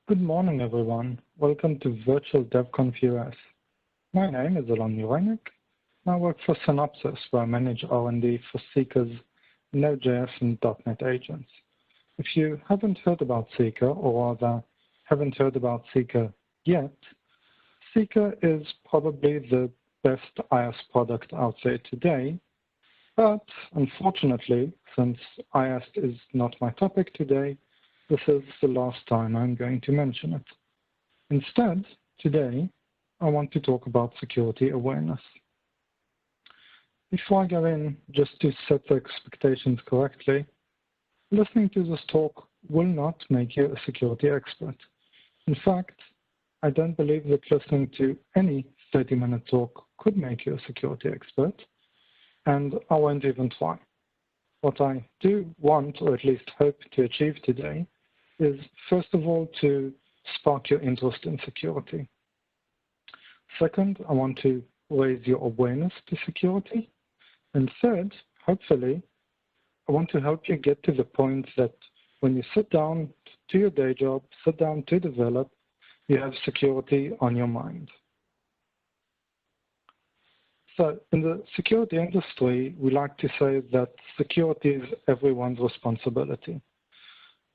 Good morning, everyone. Welcome to Virtual DevConf US. My name is Allon Mureinik, and I work for Synopsys, where I manage R&D for Seeker's Node.js and .NET agents. If you haven't heard about Seeker, or rather haven't heard about Seeker yet, Seeker is probably the best IaaS product out there today. But unfortunately, since IaaS is not my topic today, this is the last time I'm going to mention it. Instead, today, I want to talk about security awareness. Before I go in, just to set the expectations correctly, listening to this talk will not make you a security expert. In fact, I don't believe that listening to any 30-minute talk could make you a security expert, and I won't even try. What I do want, or at least hope to achieve today, is first of all to spark your interest in security. Second, I want to raise your awareness to security. And third, hopefully, I want to help you get to the point that when you sit down to your day job, sit down to develop, you have security on your mind. So in the security industry, we like to say that security is everyone's responsibility,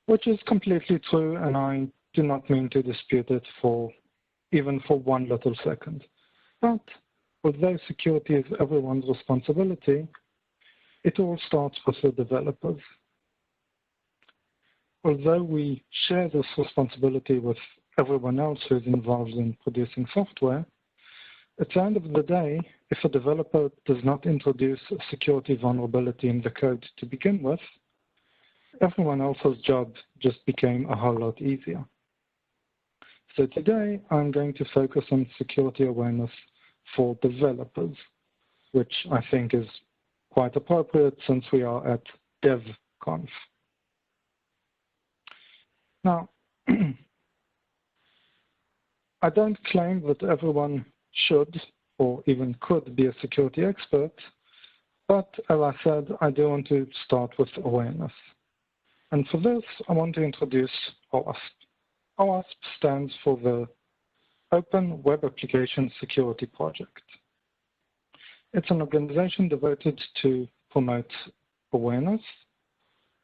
which is completely true, and I do not mean to dispute it even for one little second. But although security is everyone's responsibility, it all starts with the developers. Although we share this responsibility with everyone else who is involved in producing software, at the end of the day, if a developer does not introduce a security vulnerability in the code to begin with, everyone else's job just became a whole lot easier. So today, I'm going to focus on security awareness for developers, which I think is quite appropriate since we are at DevConf. Now, I don't claim that everyone should or even could be a security expert, but as I said, I do want to start with awareness. And for this, I want to introduce OWASP. OWASP stands for the Open Web Application Security Project. It's an organization devoted to promote awareness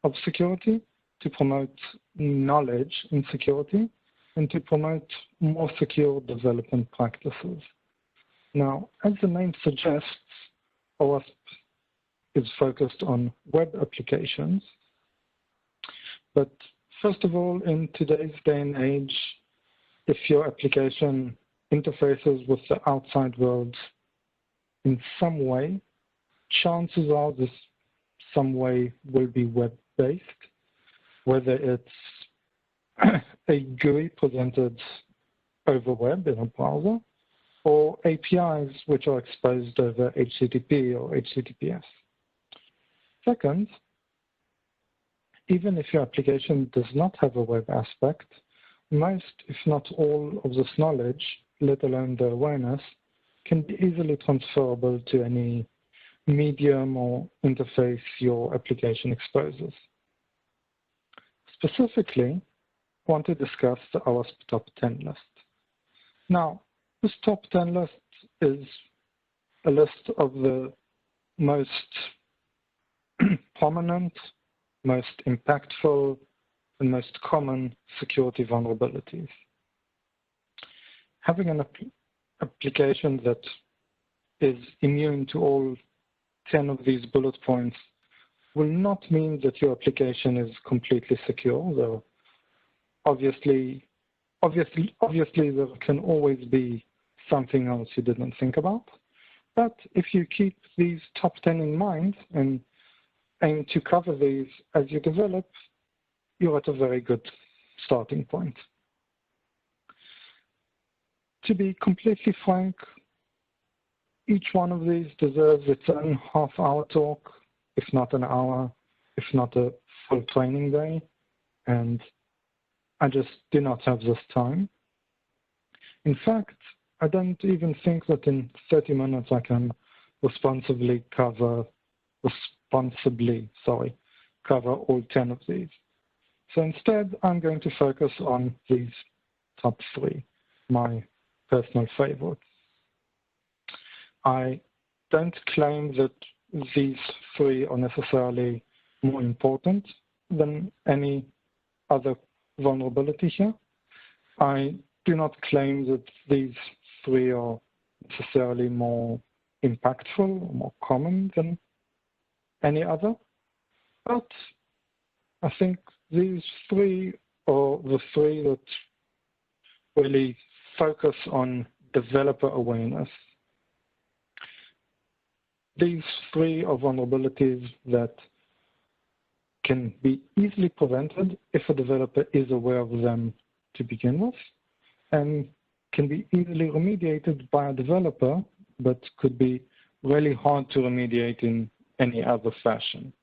of security, to promote knowledge in security, and to promote more secure development practices. Now, as the name suggests, OWASP is focused on web applications. But first of all, in today's day and age, if your application interfaces with the outside world in some way, chances are this some way will be web-based, whether it's a GUI presented over web in a browser, or APIs which are exposed over HTTP or HTTPS. Second, even if your application does not have a web aspect, most, if not all, of this knowledge, let alone the awareness, can be easily transferable to any medium or interface your application exposes. Specifically, I want to discuss the OWASP Top-10 list. Now, this Top-10 list is a list of the most prominent, most impactful, and most common security vulnerabilities. Having an application that is immune to all 10 of these bullet points will not mean that your application is completely secure, though obviously there can always be something else you didn't think about. But if you keep these top 10 in mind and aim to cover these as you develop, you're at a very good starting point. To be completely frank, each one of these deserves its own half-hour talk, if not an hour, if not a full training day, and I just do not have this time. In fact, I don't even think that in 30 minutes I can responsibly cover all 10 of these. So instead, I'm going to focus on these top 3, my personal favorites. I don't claim that these 3 are necessarily more important than any other vulnerability here. I do not claim that these 3 are necessarily more impactful or more common than any other, but I think these 3 are the 3 that really focus on developer awareness. These 3 are vulnerabilities that can be easily prevented if a developer is aware of them to begin with, and can be easily remediated by a developer, but could be really hard to remediate in any other fashion.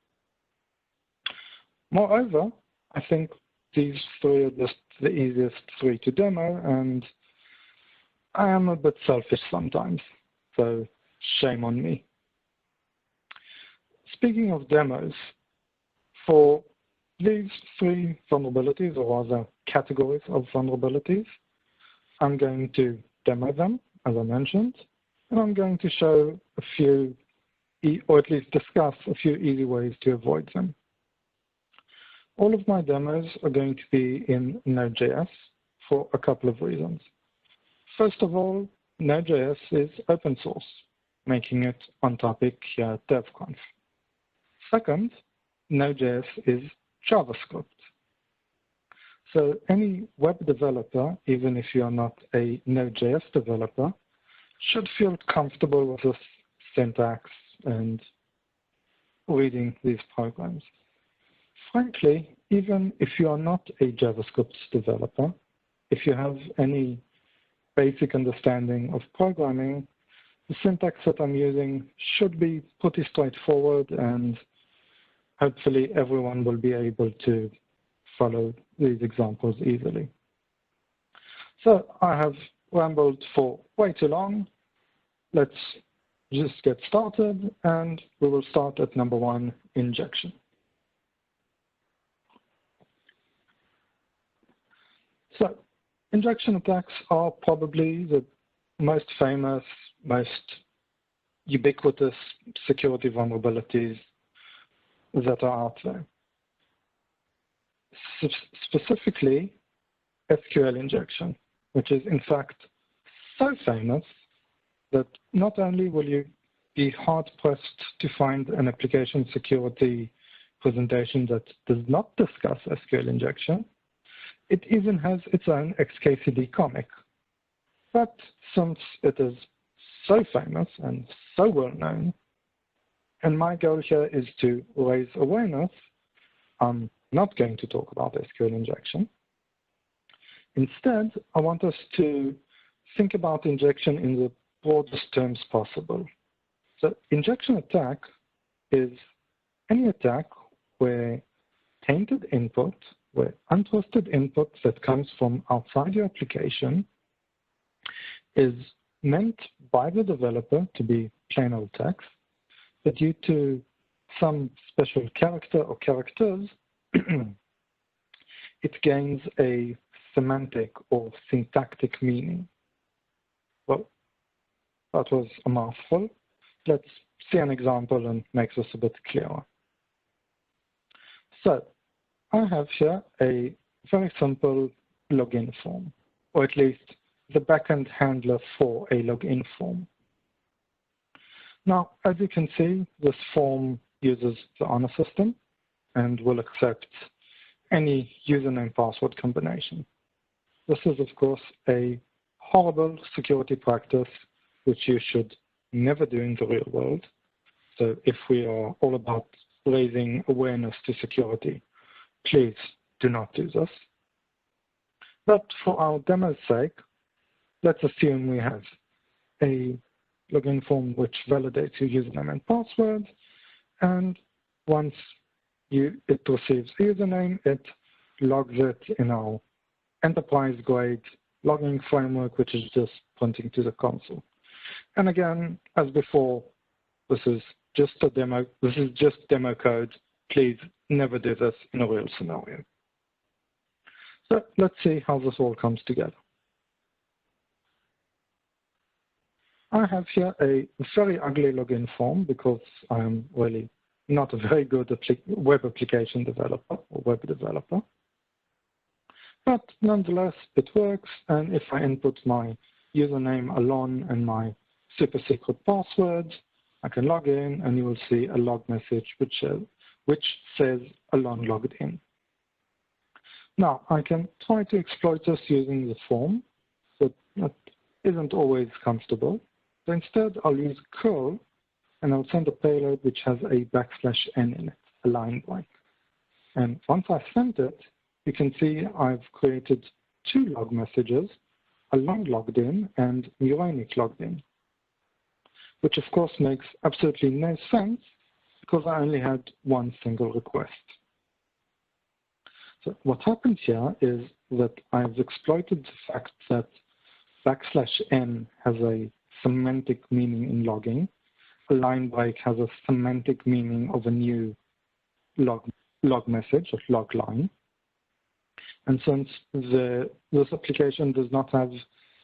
Moreover, I think these 3 are just the easiest 3 to demo, and I am a bit selfish sometimes, so shame on me. Speaking of demos, for these 3 vulnerabilities, or rather categories of vulnerabilities, I'm going to demo them, as I mentioned, and I'm going to show a few, or at least discuss a few easy ways to avoid them. All of my demos are going to be in Node.js for a couple of reasons. First of all, Node.js is open source, making it on topic here at DevConf. Second, Node.js is JavaScript. So any web developer, even if you're not a Node.js developer, should feel comfortable with this syntax and reading these programs. Frankly, even if you are not a JavaScript developer, if you have any basic understanding of programming, the syntax that I'm using should be pretty straightforward, and hopefully everyone will be able to follow these examples easily. So I have rambled for way too long. Let's just get started, and we will start at number 1, injection. So injection attacks are probably the most famous, most ubiquitous security vulnerabilities that are out there. Specifically, SQL injection, which is in fact so famous that not only will you be hard-pressed to find an application security presentation that does not discuss SQL injection, it even has its own XKCD comic. But since it is so famous and so well known, and my goal here is to raise awareness, I'm not going to talk about SQL injection. Instead, I want us to think about injection in the broadest terms possible. So injection attack is any attack where tainted input, where untrusted input that comes from outside your application is meant by the developer to be plain old text, but due to some special character or characters, it gains a semantic or syntactic meaning. Well, that was a mouthful. Let's see an example and make this a bit clearer. So I have here a very simple login form, or at least the backend handler for a login form. Now, as you can see, this form uses the honor system and will accept any username password combination. This is, of course, a horrible security practice which you should never do in the real world. So if we are all about raising awareness to security, please do not do this. But for our demo's sake, let's assume we have a login form which validates your username and password, and once it receives a username, it logs it in our enterprise-grade logging framework, which is just pointing to the console. And again, as before, this is just a demo. This is just demo code. Please never do this in a real scenario. So let's see how this all comes together. I have here a very ugly login form because I'm really not a very good web application developer or web developer. But nonetheless, it works, and if I input my username Allon and my super secret password, I can log in, and you will see a log message which says Allon logged in. Now, I can try to exploit this using the form, but that isn't always comfortable. So instead, I'll use curl, and I'll send a payload which has a \n in it, a line break. And once I've sent it, you can see I've created 2 log messages, Allon logged in and Mureinik logged in, which of course makes absolutely no sense because I only had one single request. So what happens here is that I've exploited the fact that \n has a semantic meaning in logging. A line break has a semantic meaning of a new log message or log line. And since this application does not have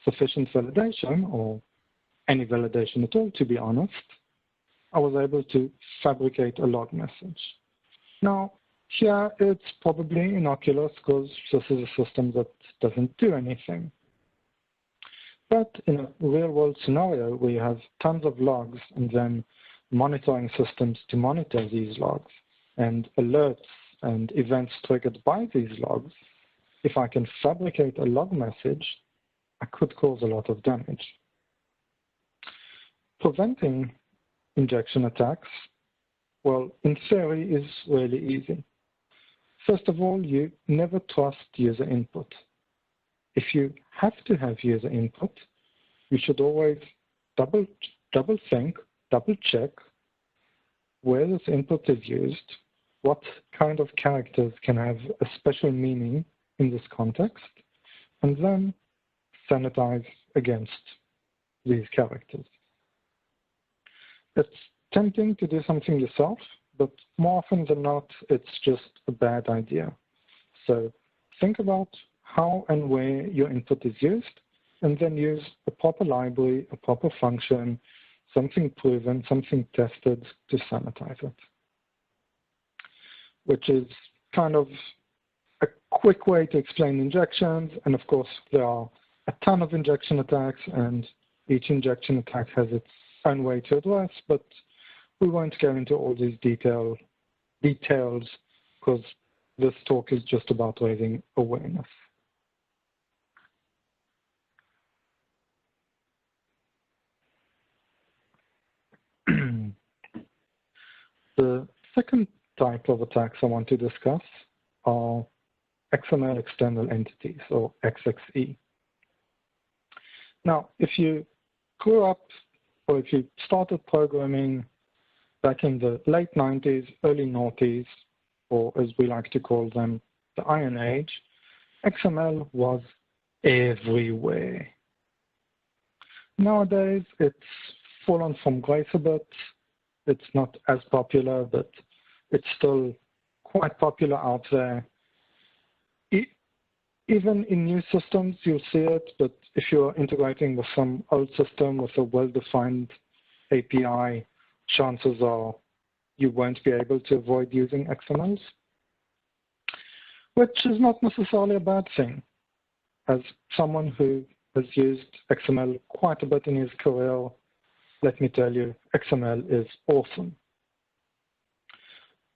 sufficient validation or any validation at all, to be honest, I was able to fabricate a log message. Now, here it's probably innocuous because this is a system that doesn't do anything. But in a real-world scenario where you have tons of logs and then monitoring systems to monitor these logs and alerts and events triggered by these logs, if I can fabricate a log message, I could cause a lot of damage. Preventing injection attacks, well, in theory, is really easy. First of all, you never trust user input. If you have to have user input, you should always double think, double check where this input is used, what kind of characters can have a special meaning in this context, and then sanitize against these characters. It's tempting to do something yourself, but more often than not, it's just a bad idea. So think about how and where your input is used, and then use a proper library, a proper function, something proven, something tested to sanitize it. Which is kind of a quick way to explain injections, and of course there are a ton of injection attacks, and each injection attack has its own way to address, but we won't go into all these details because this talk is just about raising awareness. The second type of attacks I want to discuss are XML external entities, or XXE. Now, if you grew up, or if you started programming back in the late 90s, early noughties, or as we like to call them, the Iron Age, XML was everywhere. Nowadays, it's fallen from grace a bit. It's not as popular, but it's still quite popular out there. Even in new systems, you'll see it, but if you're integrating with some old system with a well-defined API, chances are you won't be able to avoid using XMLs, which is not necessarily a bad thing. As someone who has used XML quite a bit in his career, let me tell you, XML is awesome.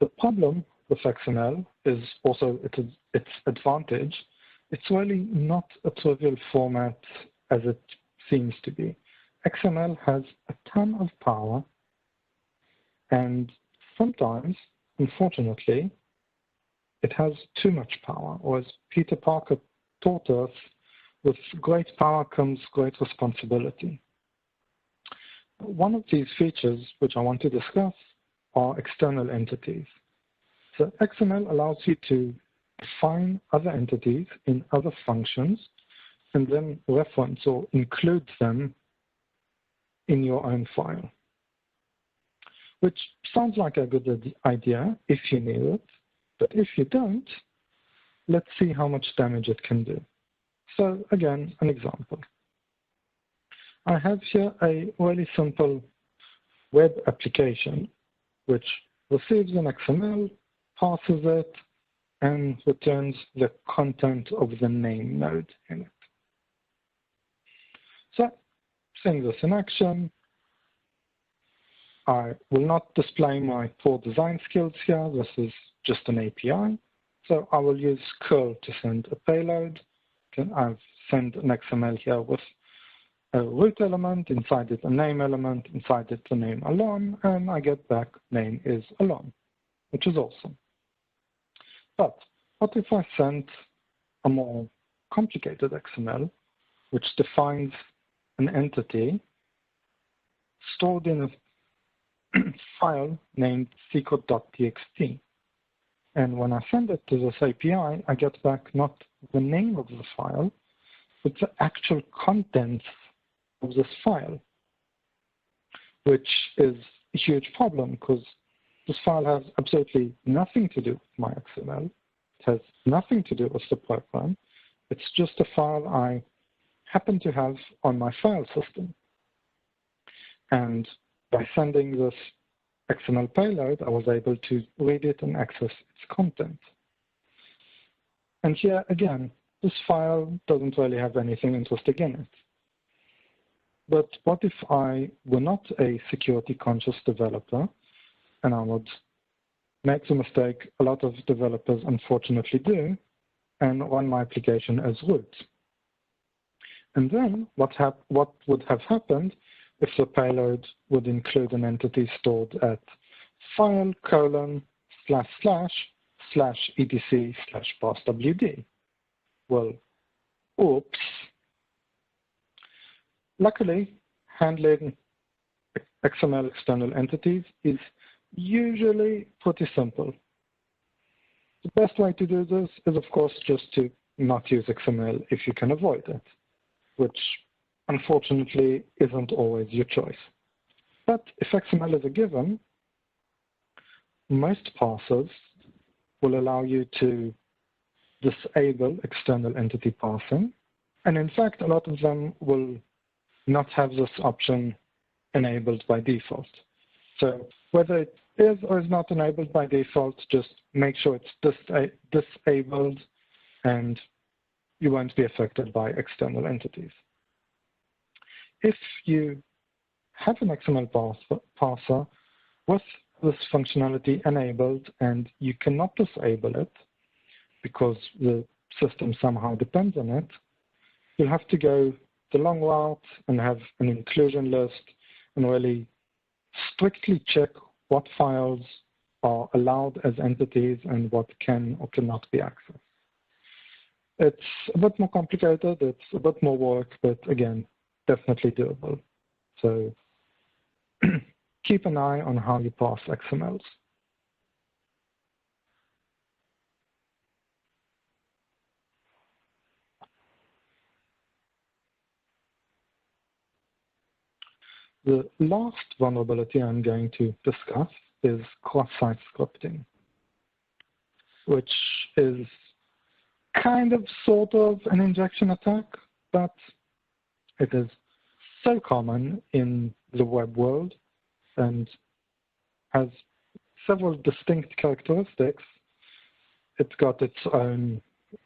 The problem with XML is also its advantage. It's really not a trivial format as it seems to be. XML has a ton of power, and sometimes, unfortunately, it has too much power, or as Peter Parker taught us, with great power comes great responsibility. One of these features, which I want to discuss, are external entities. So XML allows you to define other entities in other functions and then reference or include them in your own file, which sounds like a good idea if you knew it, but if you don't, let's see how much damage it can do. So again, an example. I have here a really simple web application which receives an XML, parses it, and returns the content of the name node in it. So, seeing this in action, I will not display my poor design skills here. This is just an API. So I will use curl to send a payload. I've sent an XML here with a root element, inside it a name element, inside it the name Allon, and I get back name is Allon, which is awesome. But what if I sent a more complicated XML, which defines an entity stored in a file named secret.txt? And when I send it to this API, I get back not the name of the file, but the actual contents of this file, which is a huge problem because this file has absolutely nothing to do with my XML. It has nothing to do with the program. It's just a file I happen to have on my file system. And by sending this XML payload, I was able to read it and access its content. And here, again, this file doesn't really have anything interesting in it. But what if I were not a security-conscious developer, and I would make the mistake a lot of developers unfortunately do, and run my application as root? And then what would have happened if the payload would include an entity stored at file:///etc/parsewd? Well, oops. Luckily, handling XML external entities is usually pretty simple. The best way to do this is, of course, just to not use XML if you can avoid it, which unfortunately isn't always your choice. But if XML is a given, most parsers will allow you to disable external entity parsing. And in fact, a lot of them will not have this option enabled by default. So whether it is or is not enabled by default, just make sure it's disabled and you won't be affected by external entities. If you have an XML parser with this functionality enabled and you cannot disable it because the system somehow depends on it, you'll have to go the long route and have an inclusion list and really strictly check what files are allowed as entities and what can or cannot be accessed. It's a bit more complicated, it's a bit more work, but again, definitely doable. So keep an eye on how you parse XMLs. The last vulnerability I'm going to discuss is cross-site scripting, which is kind of sort of an injection attack, but it is so common in the web world and has several distinct characteristics. It's got its own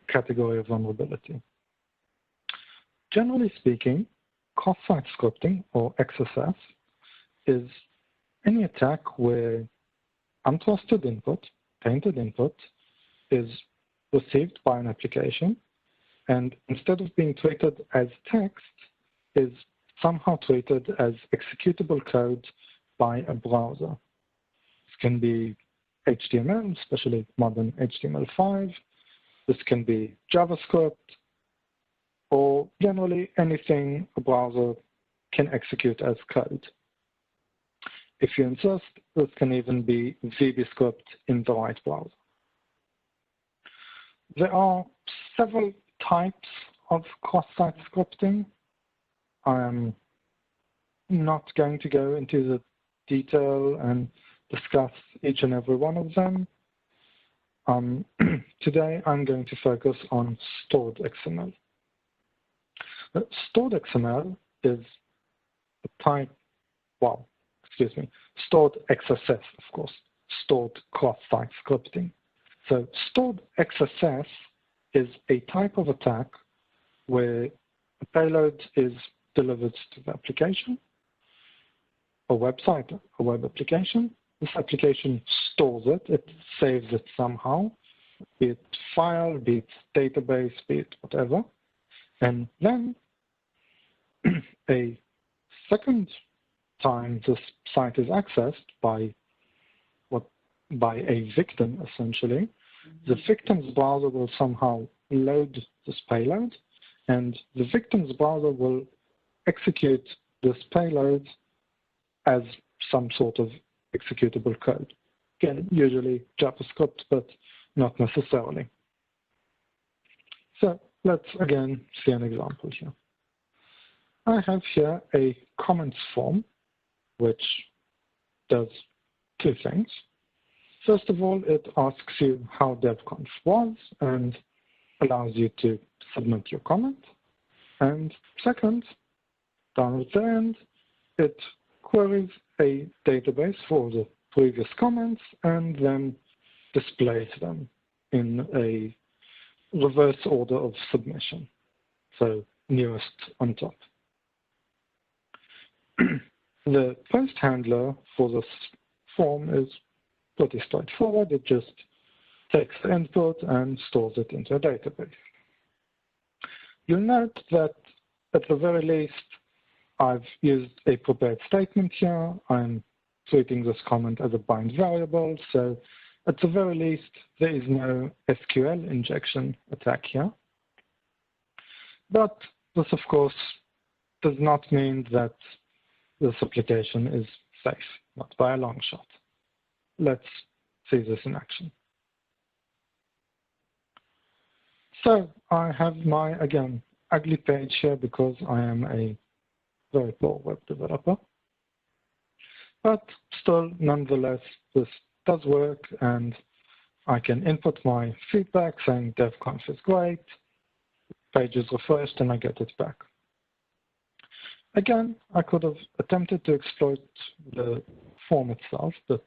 category of vulnerability. Generally speaking, cross-site scripting, or XSS, is any attack where untrusted input, tainted input, is received by an application, and instead of being treated as text, is somehow treated as executable code by a browser. This can be HTML, especially modern HTML5. This can be JavaScript, or generally anything a browser can execute as code. If you insist, this can even be VBScript in the right browser. There are several types of cross-site scripting. I am not going to go into the detail and discuss each and every one of them. Today, I'm going to focus on stored XML. Stored XML is a type, well, excuse me, stored XSS, of course, stored cross-site scripting. So stored XSS is a type of attack where a payload is delivered to the application, a website, a web application. This application stores it, it saves it somehow, be it file, be it database, be it whatever. And then a second time this site is accessed by a victim, essentially, the victim's browser will somehow load this payload, and the victim's browser will execute this payload as some sort of executable code. Again, usually JavaScript, but not necessarily. So let's again see an example here. I have here a comments form, which does two things. First of all, it asks you how DevConf was and allows you to submit your comment. And second, down at the end, it queries a database for the previous comments and then displays them in a reverse order of submission, so newest on top. The post handler for this form is pretty straightforward. It just takes the input and stores it into a database. You'll note that at the very least, I've used a prepared statement here. I'm treating this comment as a bind variable. So at the very least, there is no SQL injection attack here. But this, of course, does not mean that this application is safe, not by a long shot. Let's see this in action. So I have my, again, ugly page here because I am a very poor web developer. But still, nonetheless, this does work, and I can input my feedback saying DevConf is great, page is refreshed, and I get it back. Again, I could have attempted to exploit the form itself, but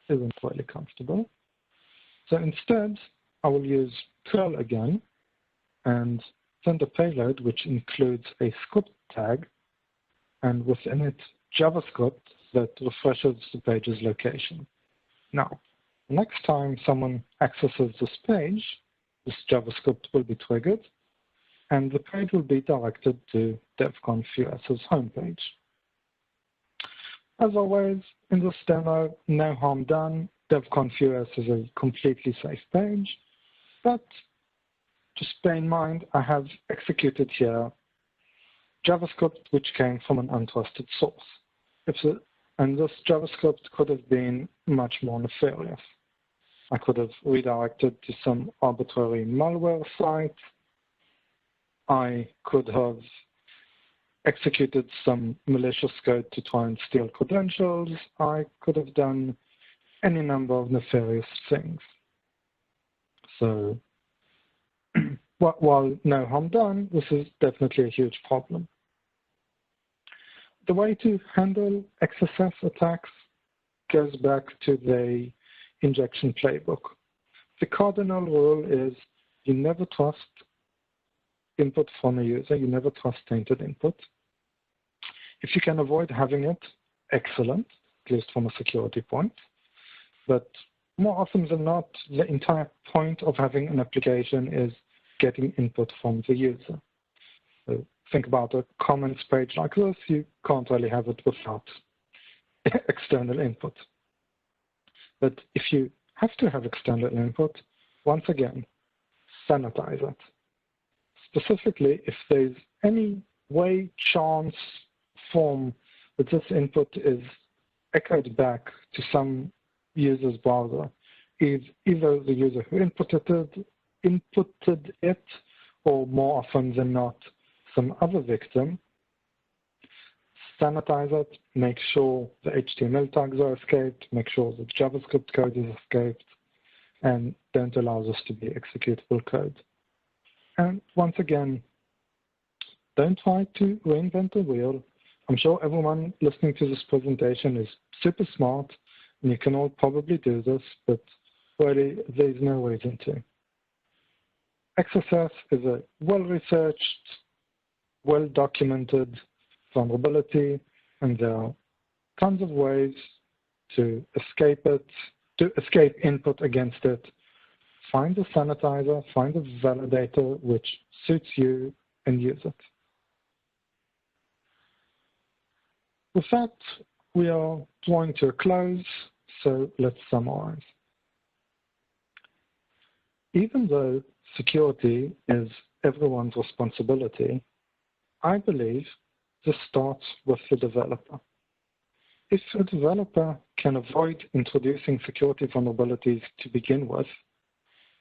isn't really comfortable. So instead, I will use curl again and send a payload which includes a script tag and within it JavaScript that refreshes the page's location. Now, next time someone accesses this page, this JavaScript will be triggered and the page will be directed to DevConf US's homepage. As always, in this demo, no harm done. DevConf US is a completely safe page, but just bear in mind, I have executed here JavaScript which came from an untrusted source. And this JavaScript could have been much more nefarious. I could have redirected to some arbitrary malware site. I could have executed some malicious code to try and steal credentials. I could have done any number of nefarious things. So while no harm done, this is definitely a huge problem. The way to handle XSS attacks goes back to the injection playbook. The cardinal rule is you never trust input from a user, you never trust tainted input. If you can avoid having it, excellent, at least from a security point. But more often than not, the entire point of having an application is getting input from the user. So think about a comments page like this, you can't really have it without external input. But if you have to have external input, once again, sanitize it. Specifically, if there's any way, chance, form that this input is echoed back to some user's browser, is either the user who inputted it, or more often than not, some other victim, sanitize it, make sure the HTML tags are escaped, make sure the JavaScript code is escaped, and don't allow this to be executable code. And once again, don't try to reinvent the wheel. I'm sure everyone listening to this presentation is super smart, and you can all probably do this, but really there's no reason to. XSS is a well-researched, well-documented vulnerability, and there are tons of ways to escape it, to escape input against it. Find a sanitizer, find a validator which suits you, and use it. With that, we are drawing to a close, so let's summarize. Even though security is everyone's responsibility, I believe this starts with the developer. If a developer can avoid introducing security vulnerabilities to begin with,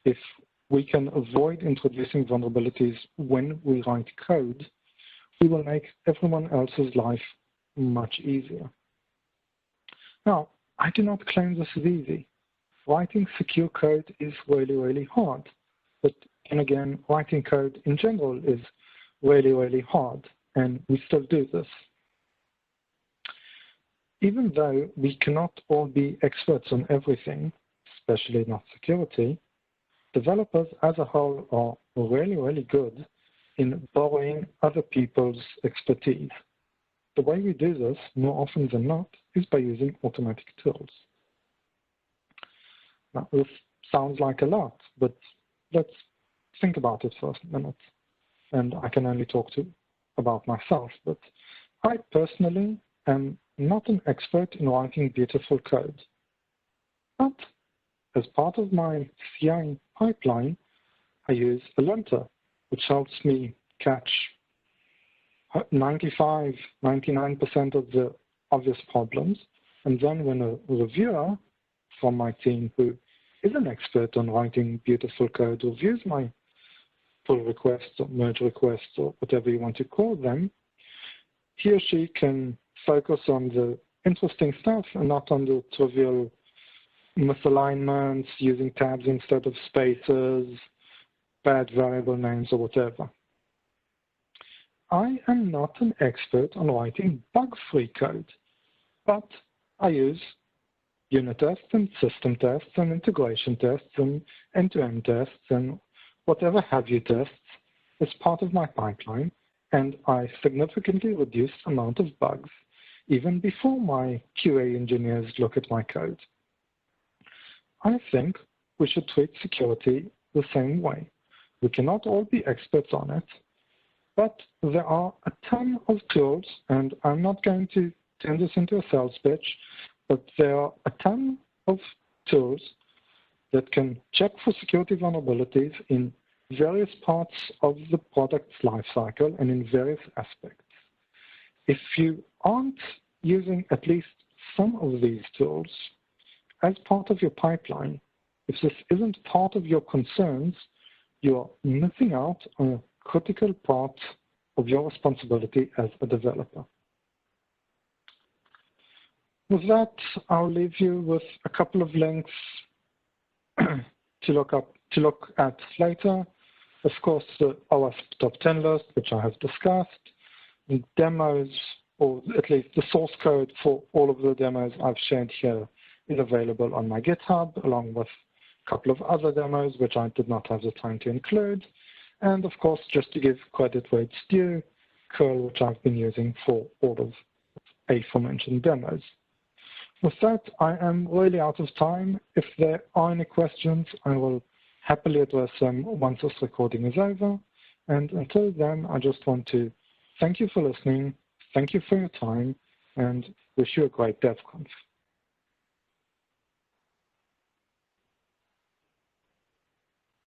if we can avoid introducing vulnerabilities when we write code, we will make everyone else's life much easier. Now, I do not claim this is easy. Writing secure code is really, really hard. But and again, writing code in general is really, really hard, and we still do this. Even though we cannot all be experts on everything, especially not security, developers as a whole are really, really good in borrowing other people's expertise. The way we do this, more often than not, is by using automatic tools. Now, this sounds like a lot, but let's think about it for a minute. And I can only talk about myself, but I personally am not an expert in writing beautiful code. But as part of my CI pipeline, I use a linter, which helps me catch 95, 99% of the obvious problems. And then when a reviewer from my team who is an expert on writing beautiful code reviews my pull requests or merge requests or whatever you want to call them, he or she can focus on the interesting stuff and not on the trivial misalignments, using tabs instead of spaces, bad variable names or whatever. I am not an expert on writing bug-free code, but I use unit tests and system tests and integration tests and end-to-end tests and whatever have you tests as part of my pipeline, and I significantly reduce the amount of bugs even before my QA engineers look at my code. I think we should treat security the same way. We cannot all be experts on it, but there are a ton of tools, and I'm not going to turn this into a sales pitch, but there are a ton of tools that can check for security vulnerabilities in various parts of the product's lifecycle and in various aspects. If you aren't using at least some of these tools as part of your pipeline, if this isn't part of your concerns, you're missing out on a critical part of your responsibility as a developer. With that, I'll leave you with a couple of links to look at later. Of course, the OWASP Top-10 list, which I have discussed, the demos, or at least the source code for all of the demos I've shared here is available on my GitHub, along with a couple of other demos, which I did not have the time to include. And of course, just to give credit where it's due, curl, which I've been using for all of aforementioned demos. With that, I am really out of time. If there are any questions, I will happily address them once this recording is over. And until then, I just want to thank you for listening, thank you for your time, and wish you a great DevConf.